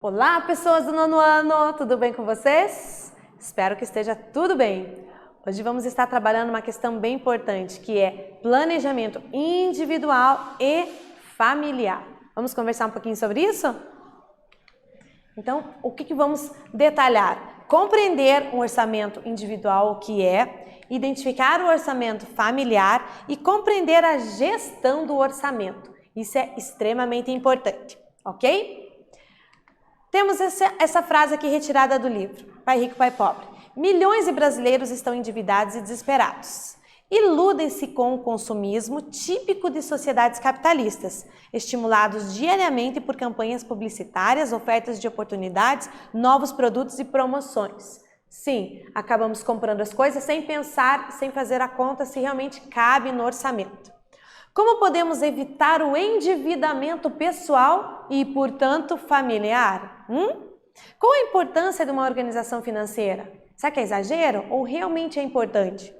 Olá, pessoas do nono ano, tudo bem com vocês? Espero que esteja tudo bem. Hoje vamos estar trabalhando uma questão bem importante, que é planejamento individual e familiar. Vamos conversar um pouquinho sobre isso? Então, o que vamos detalhar? Compreender um orçamento individual, o que é, identificar o orçamento familiar e compreender a gestão do orçamento. Isso é extremamente importante, ok? Temos essa frase aqui retirada do livro, Pai Rico, Pai Pobre. Milhões de brasileiros estão endividados e desesperados. Iludem-se com o consumismo típico de sociedades capitalistas, estimulados diariamente por campanhas publicitárias, ofertas de oportunidades, novos produtos e promoções. Sim, acabamos comprando as coisas sem pensar, sem fazer a conta se realmente cabe no orçamento. Como podemos evitar o endividamento pessoal e, portanto, familiar? Qual a importância de uma organização financeira? Será que é exagero ou realmente é importante?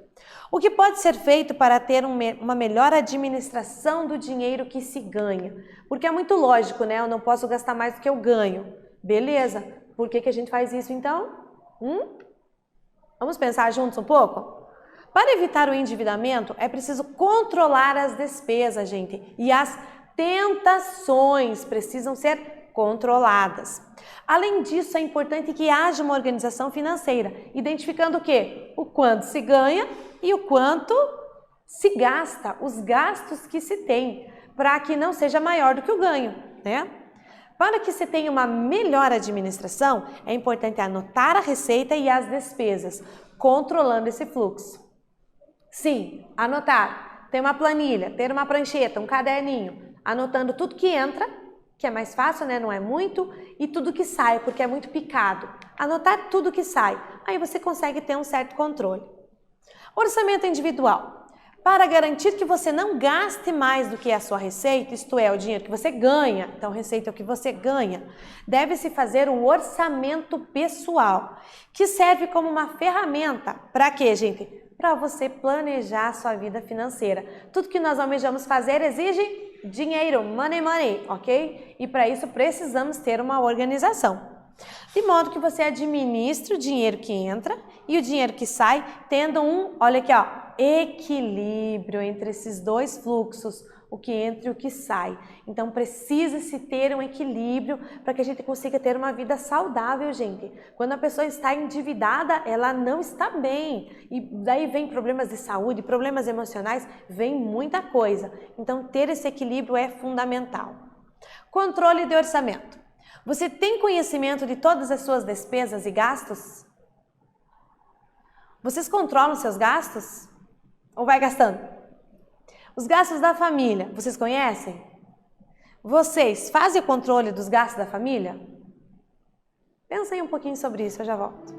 O que pode ser feito para ter uma melhor administração do dinheiro que se ganha? Porque é muito lógico, né? Eu não posso gastar mais do que eu ganho. Beleza, por que a gente faz isso então? Vamos pensar juntos um pouco? Para evitar o endividamento, é preciso controlar as despesas, gente. E as tentações precisam ser controladas. Além disso, é importante que haja uma organização financeira, identificando o quê? O quanto se ganha e o quanto se gasta, os gastos que se tem, para que não seja maior do que o ganho, né? Para que se tenha uma melhor administração, é importante anotar a receita e as despesas, controlando esse fluxo. Sim, anotar, ter uma planilha, ter uma prancheta, um caderninho, anotando tudo que entra, que é mais fácil, né? Não é muito, e tudo que sai, porque é muito picado. Anotar tudo que sai, aí você consegue ter um certo controle. Orçamento individual. Para garantir que você não gaste mais do que a sua receita, isto é, o dinheiro que você ganha, então receita é o que você ganha, deve-se fazer um orçamento pessoal, que serve como uma ferramenta. Para quê, gente? Para você planejar a sua vida financeira. Tudo que nós almejamos fazer exige dinheiro, money, ok? E para isso precisamos ter uma organização. De modo que você administre o dinheiro que entra e o dinheiro que sai, tendo olha aqui, ó, equilíbrio entre esses dois fluxos, o que entra e o que sai. Então precisa-se ter um equilíbrio para que a gente consiga ter uma vida saudável, gente. Quando a pessoa está endividada, ela não está bem. E daí vem problemas de saúde, problemas emocionais, vem muita coisa. Então ter esse equilíbrio é fundamental. Controle de orçamento. Você tem conhecimento de todas as suas despesas e gastos? Vocês controlam seus gastos? Ou vai gastando? Os gastos da família, vocês conhecem? Vocês fazem o controle dos gastos da família? Pensem um pouquinho sobre isso, eu já volto.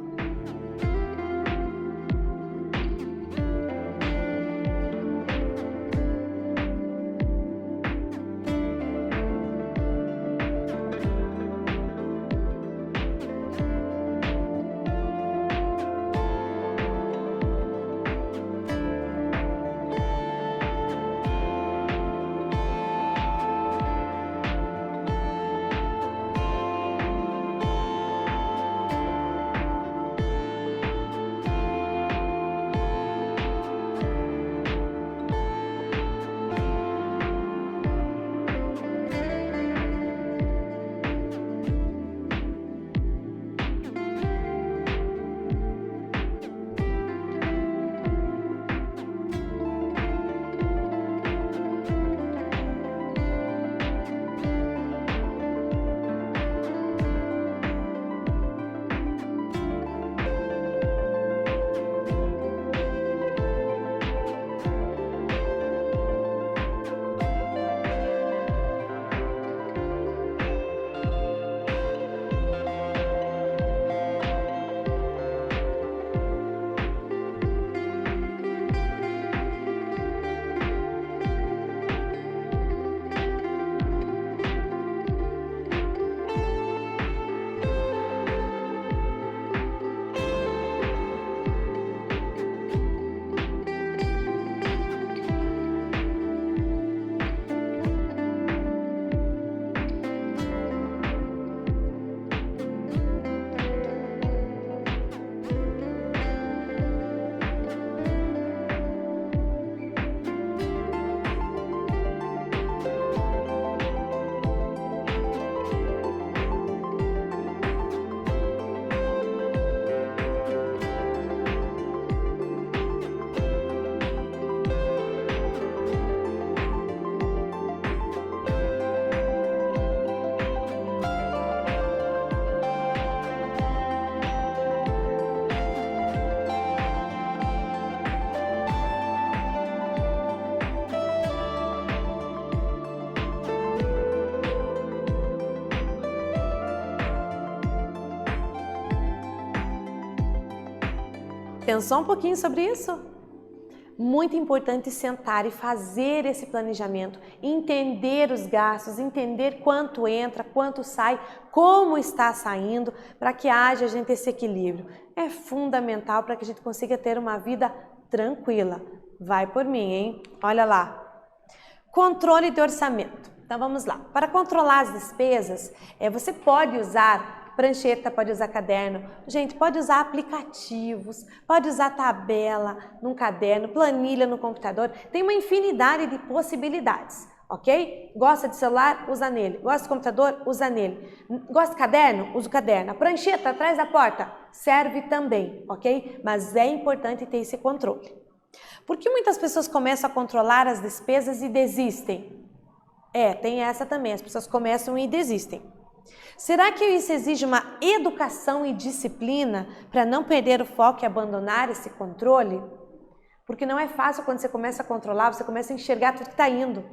Pensou um pouquinho sobre isso? Muito importante sentar e fazer esse planejamento, entender os gastos, entender quanto entra, quanto sai, como está saindo, para que haja, gente, esse equilíbrio. É fundamental para que a gente consiga ter uma vida tranquila. Vai por mim, hein? Olha lá. Controle de orçamento. Então vamos lá. Para controlar as despesas, você pode usar prancheta, pode usar caderno, gente, pode usar aplicativos, pode usar tabela num caderno, planilha no computador, tem uma infinidade de possibilidades, ok? Gosta de celular? Usa nele. Gosta de computador? Usa nele. Gosta de caderno? Usa o caderno. A prancheta atrás da porta serve também, ok? Mas é importante ter esse controle. Por que muitas pessoas começam a controlar as despesas e desistem? Tem essa também, as pessoas começam e desistem. Será que isso exige uma educação e disciplina para não perder o foco e abandonar esse controle? Porque não é fácil quando você começa a controlar, você começa a enxergar tudo que está indo.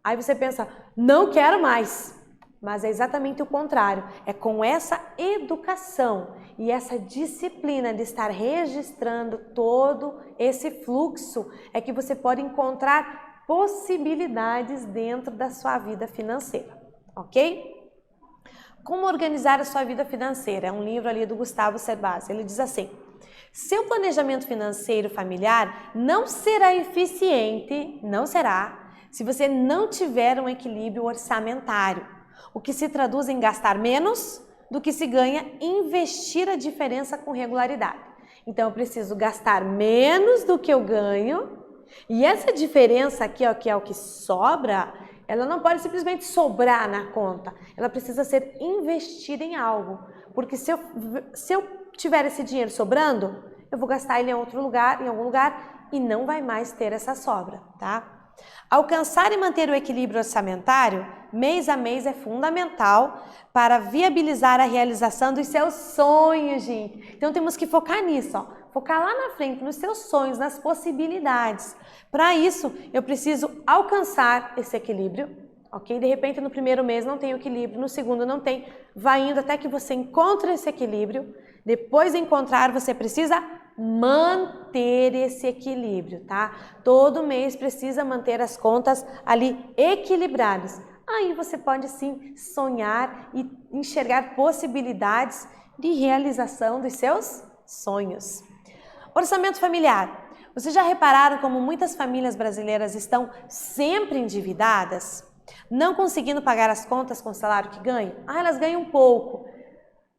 Aí você pensa, não quero mais. Mas é exatamente o contrário. É com essa educação e essa disciplina de estar registrando todo esse fluxo é que você pode encontrar possibilidades dentro da sua vida financeira, ok? Como organizar a sua vida financeira? É um livro ali do Gustavo Cerbasi. Ele diz assim: seu planejamento financeiro familiar não será eficiente, não será, se você não tiver um equilíbrio orçamentário, o que se traduz em gastar menos do que se ganha e investir a diferença com regularidade. Então eu preciso gastar menos do que eu ganho e essa diferença aqui, ó, que é o que sobra, ela não pode simplesmente sobrar na conta, ela precisa ser investida em algo, porque se eu tiver esse dinheiro sobrando, eu vou gastar ele em outro lugar, em algum lugar, e não vai mais ter essa sobra, tá? Alcançar e manter o equilíbrio orçamentário, mês a mês, é fundamental para viabilizar a realização dos seus sonhos, gente. Então temos que focar nisso, ó. Focar lá na frente, nos seus sonhos, nas possibilidades. Para isso, eu preciso alcançar esse equilíbrio, ok? De repente, no primeiro mês não tem equilíbrio, no segundo não tem. Vai indo até que você encontre esse equilíbrio. Depois de encontrar, você precisa manter esse equilíbrio, tá? Todo mês precisa manter as contas ali equilibradas. Aí você pode sim sonhar e enxergar possibilidades de realização dos seus sonhos. Orçamento familiar. Vocês já repararam como muitas famílias brasileiras estão sempre endividadas? Não conseguindo pagar as contas com o salário que ganham? Elas ganham pouco.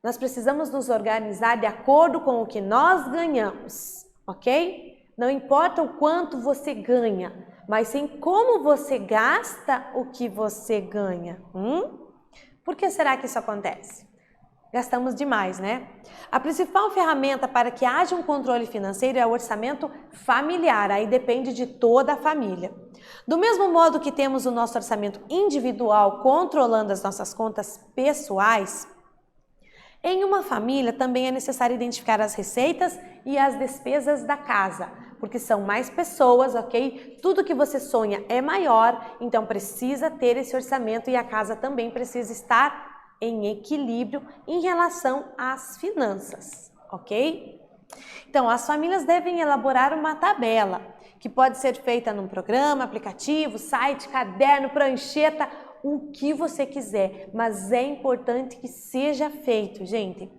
Nós precisamos nos organizar de acordo com o que nós ganhamos, ok? Não importa o quanto você ganha, mas sim como você gasta o que você ganha. Por que será que isso acontece? Gastamos demais, né? A principal ferramenta para que haja um controle financeiro é o orçamento familiar, aí depende de toda a família. Do mesmo modo que temos o nosso orçamento individual controlando as nossas contas pessoais, em uma família também é necessário identificar as receitas e as despesas da casa, porque são mais pessoas, ok? Tudo que você sonha é maior, então precisa ter esse orçamento e a casa também precisa estar em equilíbrio em relação às finanças, ok? Então, as famílias devem elaborar uma tabela, que pode ser feita num programa, aplicativo, site, caderno, prancheta, o que você quiser, mas é importante que seja feito, gente.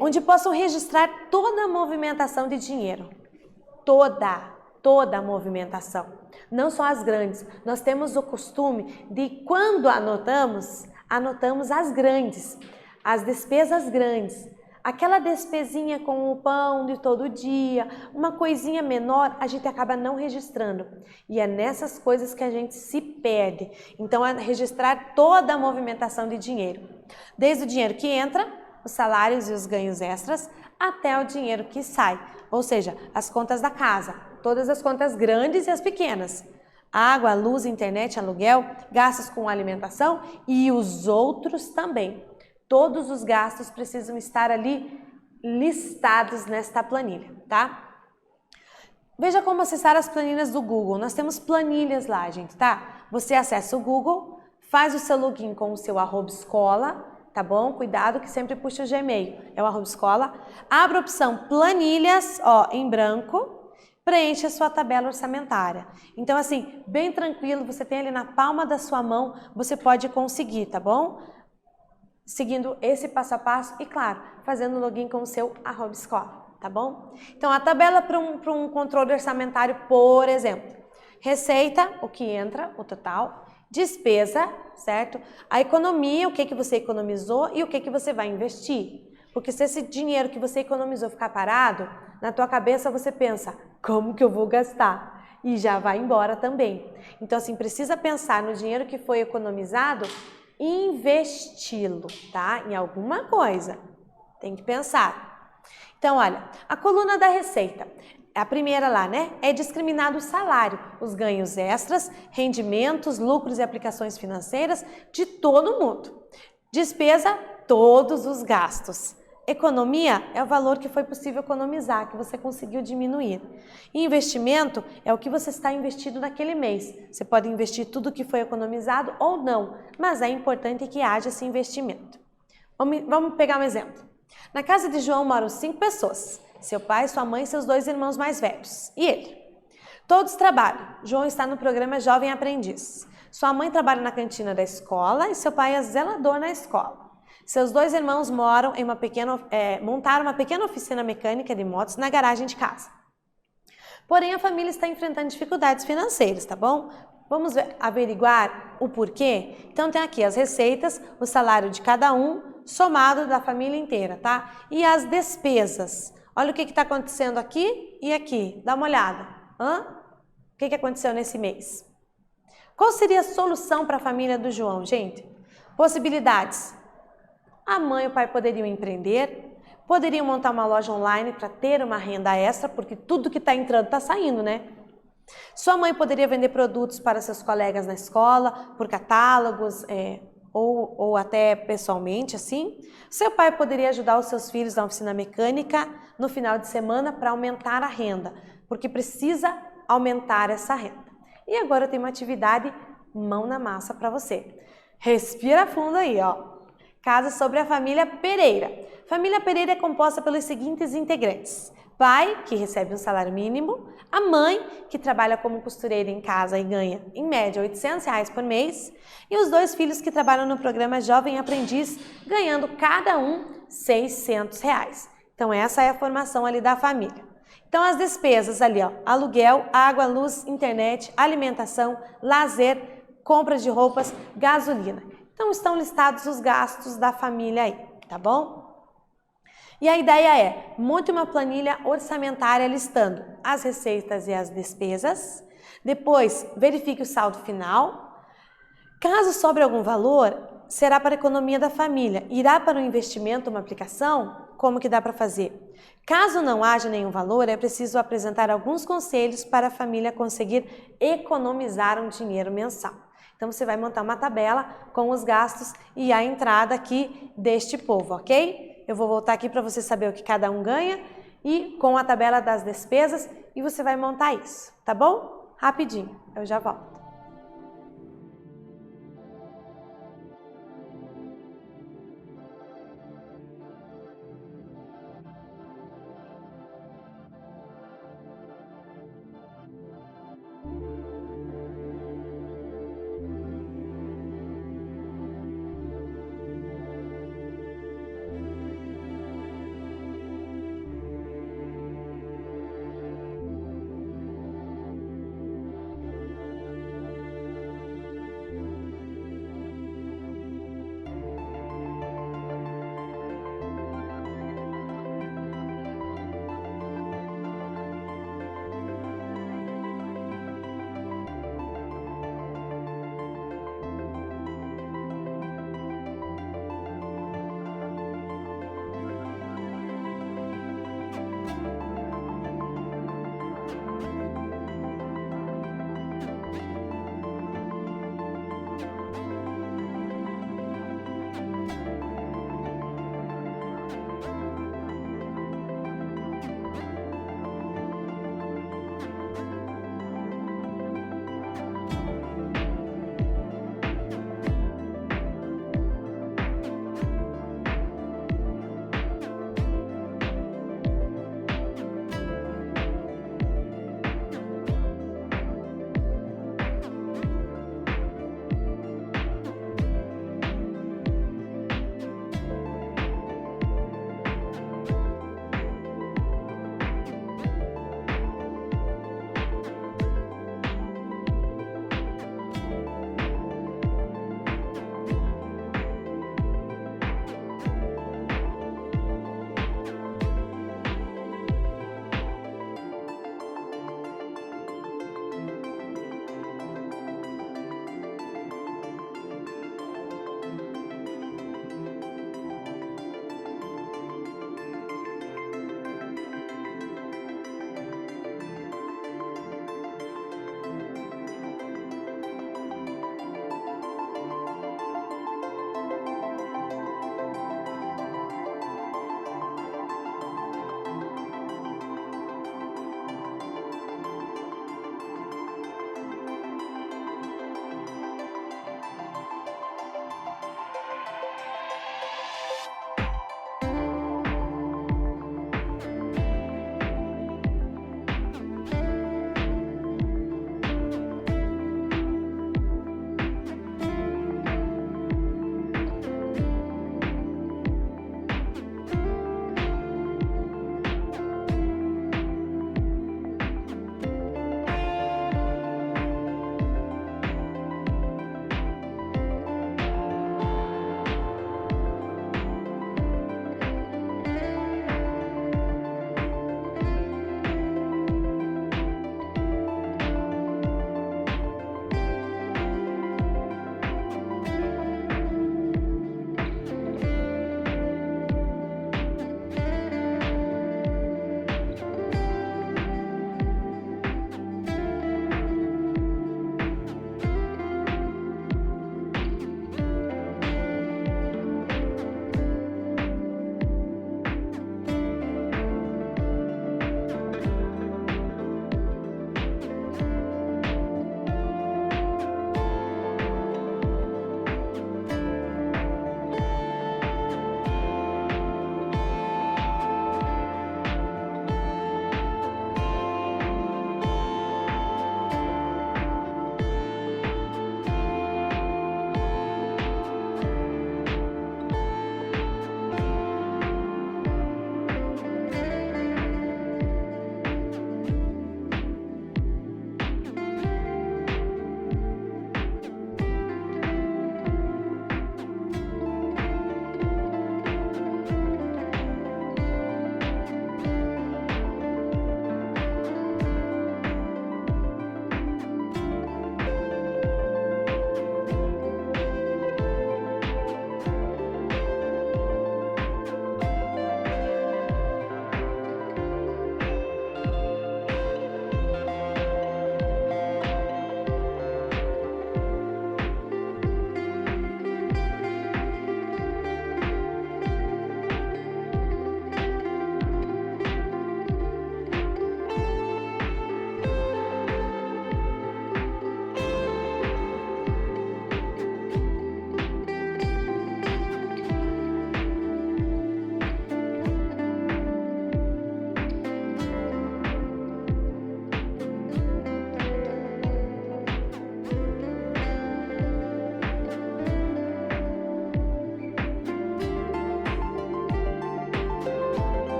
Onde possam registrar toda a movimentação de dinheiro, toda a movimentação, não só as grandes. Nós temos o costume de, quando anotamos as grandes, as despesas grandes. Aquela despesinha com o pão de todo dia, uma coisinha menor, a gente acaba não registrando. E é nessas coisas que a gente se perde. Então, é registrar toda a movimentação de dinheiro. Desde o dinheiro que entra, os salários e os ganhos extras, até o dinheiro que sai. Ou seja, as contas da casa, todas as contas grandes e as pequenas. Água, luz, internet, aluguel, gastos com alimentação e os outros também. Todos os gastos precisam estar ali listados nesta planilha, tá? Veja como acessar as planilhas do Google. Nós temos planilhas lá, gente, tá? Você acessa o Google, faz o seu login com o seu @escola, tá bom? Cuidado que sempre puxa o Gmail, é o @escola. Abra a opção planilhas, ó, em branco, preencha a sua tabela orçamentária. Então, assim, bem tranquilo, você tem ali na palma da sua mão, você pode conseguir, tá bom? Seguindo esse passo a passo e, claro, fazendo login com o seu @escola, tá bom? Então, a tabela para um controle orçamentário, por exemplo, receita, o que entra, o total, despesa, certo? A economia, o que você economizou e o que você vai investir. Porque se esse dinheiro que você economizou ficar parado, na tua cabeça você pensa, como que eu vou gastar? E já vai embora também. Então, assim, precisa pensar no dinheiro que foi economizado e investi-lo, tá? Em alguma coisa. Tem que pensar. Então, olha, a coluna da receita. A primeira lá, né? É discriminado o salário, os ganhos extras, rendimentos, lucros e aplicações financeiras de todo mundo. Despesa, todos os gastos. Economia é o valor que foi possível economizar, que você conseguiu diminuir. E investimento é o que você está investindo naquele mês. Você pode investir tudo que foi economizado ou não, mas é importante que haja esse investimento. Vamos pegar um exemplo. Na casa de João moram 5 pessoas. Seu pai, sua mãe e seus 2 irmãos mais velhos. E ele? Todos trabalham. João está no programa Jovem Aprendiz. Sua mãe trabalha na cantina da escola e seu pai é zelador na escola. Seus 2 irmãos montaram uma pequena oficina mecânica de motos na garagem de casa. Porém, a família está enfrentando dificuldades financeiras, tá bom? Vamos averiguar o porquê? Então, tem aqui as receitas, o salário de cada um, somado da família inteira, tá? E as despesas. Olha o que está acontecendo aqui e aqui. Dá uma olhada. O que aconteceu nesse mês? Qual seria a solução para a família do João, gente? Possibilidades. A mãe e o pai poderiam empreender, poderiam montar uma loja online para ter uma renda extra, porque tudo que está entrando está saindo, né? Sua mãe poderia vender produtos para seus colegas na escola, por catálogos, ou até pessoalmente, assim. Seu pai poderia ajudar os seus filhos na oficina mecânica no final de semana para aumentar a renda, porque precisa aumentar essa renda. E agora eu tenho uma atividade mão na massa para você. Respira fundo aí, ó. Caso sobre a família Pereira. Família Pereira é composta pelos seguintes integrantes. Pai, que recebe um salário mínimo. A mãe, que trabalha como costureira em casa e ganha, em média, R$800 por mês. E os 2 filhos que trabalham no programa Jovem Aprendiz, ganhando cada um R$600. Então, essa é a formação ali da família. Então, as despesas ali, ó, aluguel, água, luz, internet, alimentação, lazer, compra de roupas, gasolina. Então, estão listados os gastos da família aí, tá bom? E a ideia é, monte uma planilha orçamentária listando as receitas e as despesas. Depois, verifique o saldo final. Caso sobre algum valor, será para a economia da família. Irá para um investimento, uma aplicação? Como que dá para fazer? Caso não haja nenhum valor, é preciso apresentar alguns conselhos para a família conseguir economizar um dinheiro mensal. Então, você vai montar uma tabela com os gastos e a entrada aqui deste povo, ok? Eu vou voltar aqui para você saber o que cada um ganha e com a tabela das despesas e você vai montar isso, tá bom? Rapidinho, eu já volto.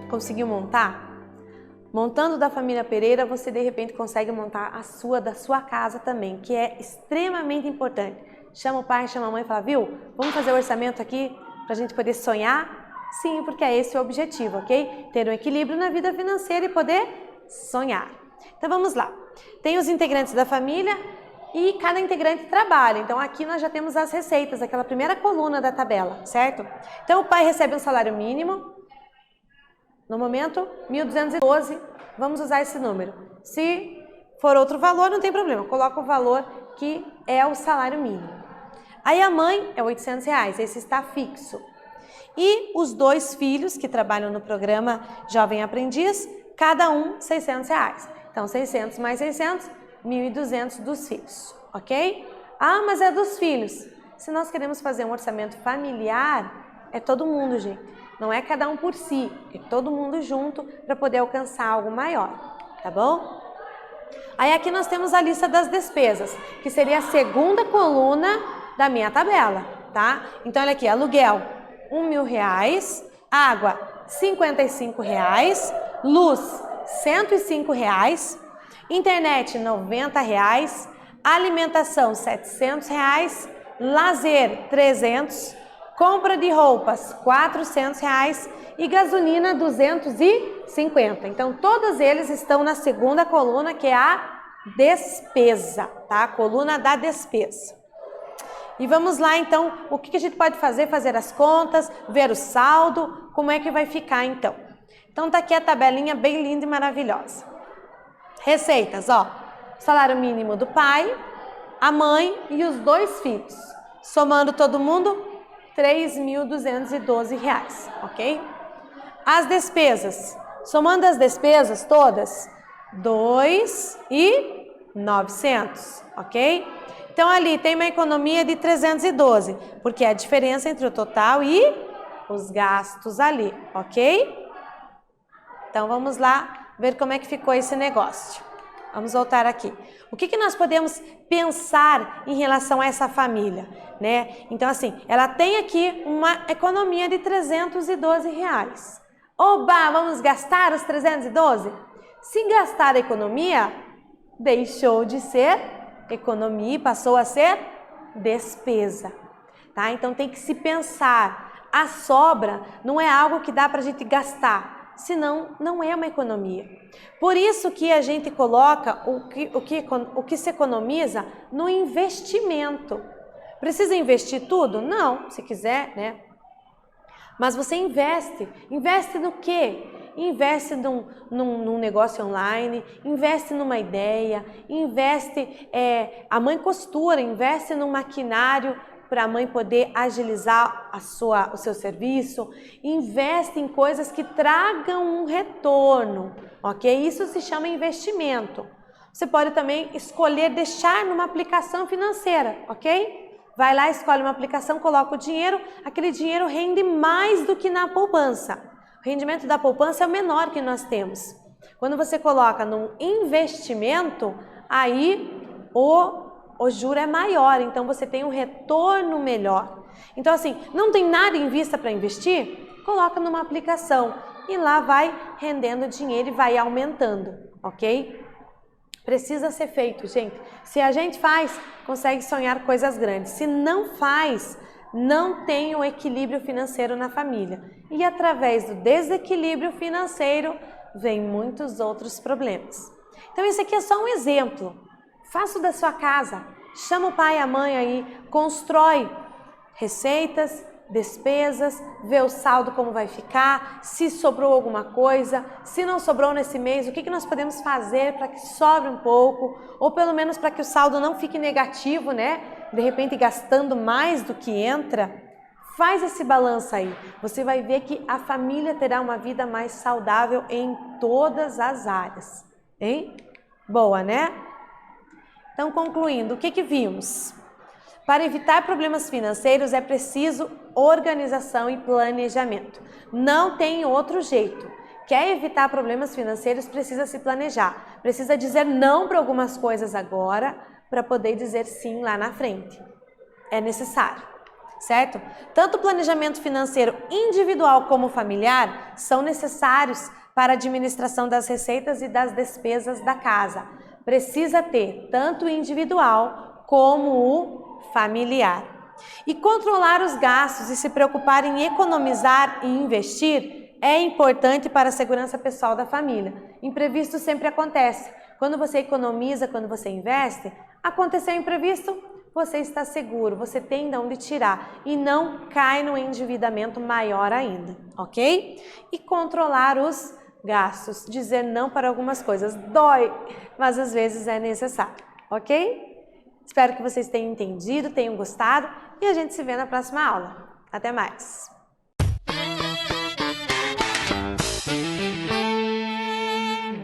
Conseguiu montar? Montando da família Pereira, você de repente consegue montar a sua, da sua casa também, que é extremamente importante. Chama o pai, chama a mãe e fala, viu? Vamos fazer o orçamento aqui para a gente poder sonhar? Sim, porque é esse o objetivo, ok? Ter um equilíbrio na vida financeira e poder sonhar. Então vamos lá. Tem os integrantes da família e cada integrante trabalha. Então aqui nós já temos as receitas, aquela primeira coluna da tabela, certo? Então o pai recebe um salário mínimo. No momento, 1.212, vamos usar esse número. Se for outro valor, não tem problema, coloca o valor que é o salário mínimo. Aí a mãe é R$800, esse está fixo. E os 2 filhos que trabalham no programa Jovem Aprendiz, cada um R$600. Então 600 mais 600, 1.200 dos filhos, ok? Ah, mas é dos filhos. Se nós queremos fazer um orçamento familiar, é todo mundo, gente. Não é cada um por si, é todo mundo junto para poder alcançar algo maior, tá bom? Aí aqui nós temos a lista das despesas, que seria a segunda coluna da minha tabela, tá? Então olha aqui, aluguel, R$1.000, água, R$55, luz, R$105, internet, R$90, alimentação, R$700, lazer, R$300, compra de roupas, R$400 e gasolina, R$250. Então, todos eles estão na segunda coluna, que é a despesa, tá? A coluna da despesa. E vamos lá, então, o que a gente pode fazer? Fazer as contas, ver o saldo, como é que vai ficar, então. Então, tá aqui a tabelinha bem linda e maravilhosa. Receitas, ó. Salário mínimo do pai, a mãe e os 2 filhos. Somando todo mundo, R$3.212, ok? As despesas, somando as despesas todas, 2.900, ok? Então ali tem uma economia de 312, porque é a diferença entre o total e os gastos ali, ok? Então vamos lá ver como é que ficou esse negócio. Vamos voltar aqui. O que nós podemos pensar em relação a essa família, né? Então, assim, ela tem aqui uma economia de R$312. Oba, vamos gastar os 312? Se gastar a economia, deixou de ser economia e passou a ser despesa, tá? Então, tem que se pensar. A sobra não é algo que dá para a gente gastar. Senão, não é uma economia. Por isso que a gente coloca o que se economiza no investimento. Precisa investir tudo? Não, se quiser, né? Mas você investe. Investe no quê? Investe num negócio online, investe numa ideia, investe, a mãe costura, investe num maquinário para a mãe poder agilizar o seu serviço, investe em coisas que tragam um retorno, ok? Isso se chama investimento. Você pode também escolher deixar numa aplicação financeira, ok? Vai lá, escolhe uma aplicação, coloca o dinheiro, aquele dinheiro rende mais do que na poupança. O rendimento da poupança é o menor que nós temos. Quando você coloca num investimento, aí o juro é maior, então você tem um retorno melhor. Então assim, não tem nada em vista para investir? Coloca numa aplicação e lá vai rendendo dinheiro e vai aumentando, ok? Precisa ser feito, gente. Se a gente faz, consegue sonhar coisas grandes. Se não faz, não tem o equilíbrio financeiro na família. E através do desequilíbrio financeiro, vem muitos outros problemas. Então esse aqui é só um exemplo. Faça o da sua casa, chama o pai e a mãe aí, constrói receitas, despesas, vê o saldo como vai ficar, se sobrou alguma coisa, se não sobrou nesse mês, o que nós podemos fazer para que sobre um pouco, ou pelo menos para que o saldo não fique negativo, né? De repente gastando mais do que entra. Faz esse balanço aí, você vai ver que a família terá uma vida mais saudável em todas as áreas, hein? Boa, né? Então, concluindo, o que vimos? Para evitar problemas financeiros é preciso organização e planejamento. Não tem outro jeito. Quer evitar problemas financeiros, precisa se planejar. Precisa dizer não para algumas coisas agora, para poder dizer sim lá na frente. É necessário. certo? Tanto o planejamento financeiro individual como familiar são necessários para a administração das receitas e das despesas da casa. Precisa ter tanto o individual como o familiar. E controlar os gastos e se preocupar em economizar e investir é importante para a segurança pessoal da família. Imprevisto sempre acontece. Quando você economiza, quando você investe, aconteceu imprevisto, você está seguro, você tem de onde tirar e não cai no endividamento maior ainda, ok? E controlar os gastos, dizer não para algumas coisas, dói, mas às vezes é necessário, ok? Espero que vocês tenham entendido, tenham gostado e a gente se vê na próxima aula. Até mais!